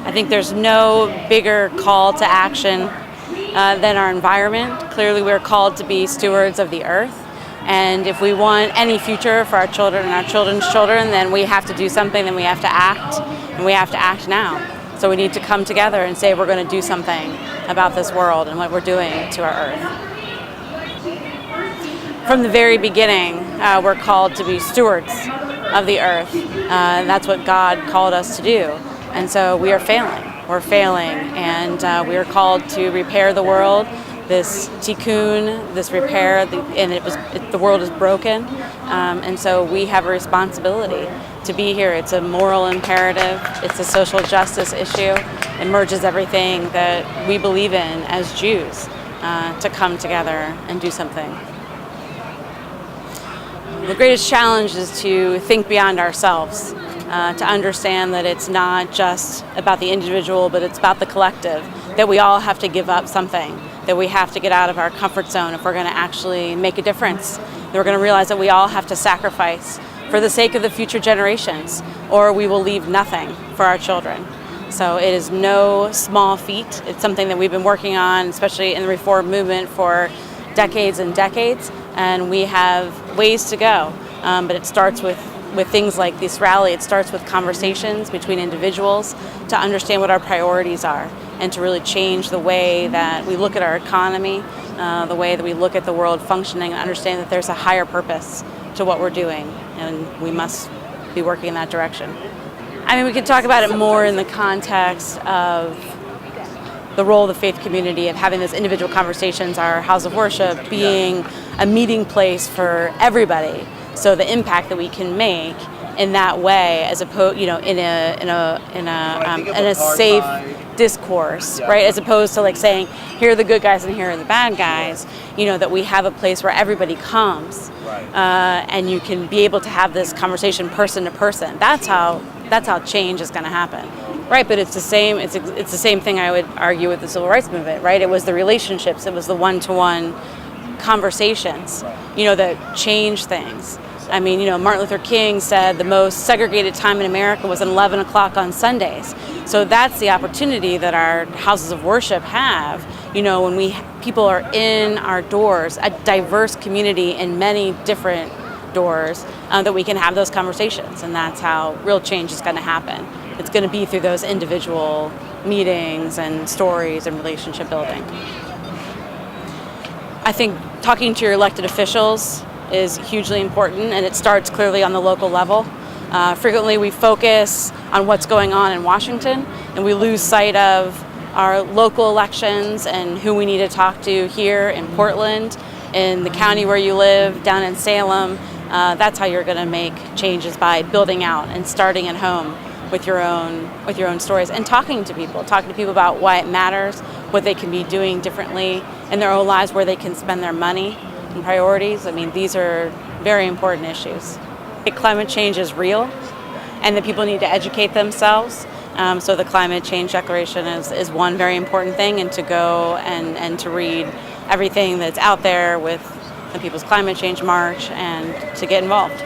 I think there's no bigger call to action than our environment. Clearly, we're called to be stewards of the earth. And if we want any future for our children and our children's children, then we have to do something, then we have to act, and we have to act now. So we need to come together and say we're going to do something about this world and what we're doing to our earth. From the very beginning, we're called to be stewards of the earth. That's what God called us to do. And so we are failing. We're failing, and we are called to repair the world. This tikkun, this repair, the world is broken, and so we have a responsibility to be here. It's a moral imperative. It's a social justice issue. It merges everything that we believe in as Jews to come together and do something. The greatest challenge is to think beyond ourselves, to understand that it's not just about the individual, but it's about the collective, that we all have to give up something, that we have to get out of our comfort zone if we're going to actually make a difference. That we're going to realize that we all have to sacrifice for the sake of the future generations, or we will leave nothing for our children. So it is no small feat. It's something that we've been working on, especially in the reform movement, for decades and decades, and we have ways to go. But it starts with things like this rally. It starts with conversations between individuals to understand what our priorities are and to really change the way that we look at our economy, the way that we look at the world functioning, and understand that there's a higher purpose to what we're doing, and we must be working in that direction. I mean, we could talk about it more in the context of the role of the faith community, of having those individual conversations, our house of worship being a meeting place for everybody. So the impact that we can make in that way, as opposed, in a safe discourse, right? As opposed to like saying, here are the good guys and here are the bad guys. That we have a place where everybody comes, and you can be able to have this conversation person to person. That's how change is going to happen, right? But it's the same. It's the same thing I would argue with the civil rights movement, right? It was the relationships. It was the one-to-one conversations, that change things. I mean, Martin Luther King said the most segregated time in America was at 11 o'clock on Sundays. So that's the opportunity that our houses of worship have, when people are in our doors, a diverse community in many different doors, that we can have those conversations. And that's how real change is going to happen. It's going to be through those individual meetings and stories and relationship building. I think talking to your elected officials is hugely important, and it starts clearly on the local level. Frequently we focus on what's going on in Washington, and we lose sight of our local elections and who we need to talk to here in Portland, in the county where you live, down in Salem. That's how you're going to make changes, by building out and starting at home with your own stories and talking to people about why it matters, what they can be doing differently in their own lives, where they can spend their money and priorities. I mean, these are very important issues. Climate change is real, and the people need to educate themselves. So the Climate Change Declaration is one very important thing, and to go and to read everything that's out there with the People's Climate Change March and to get involved.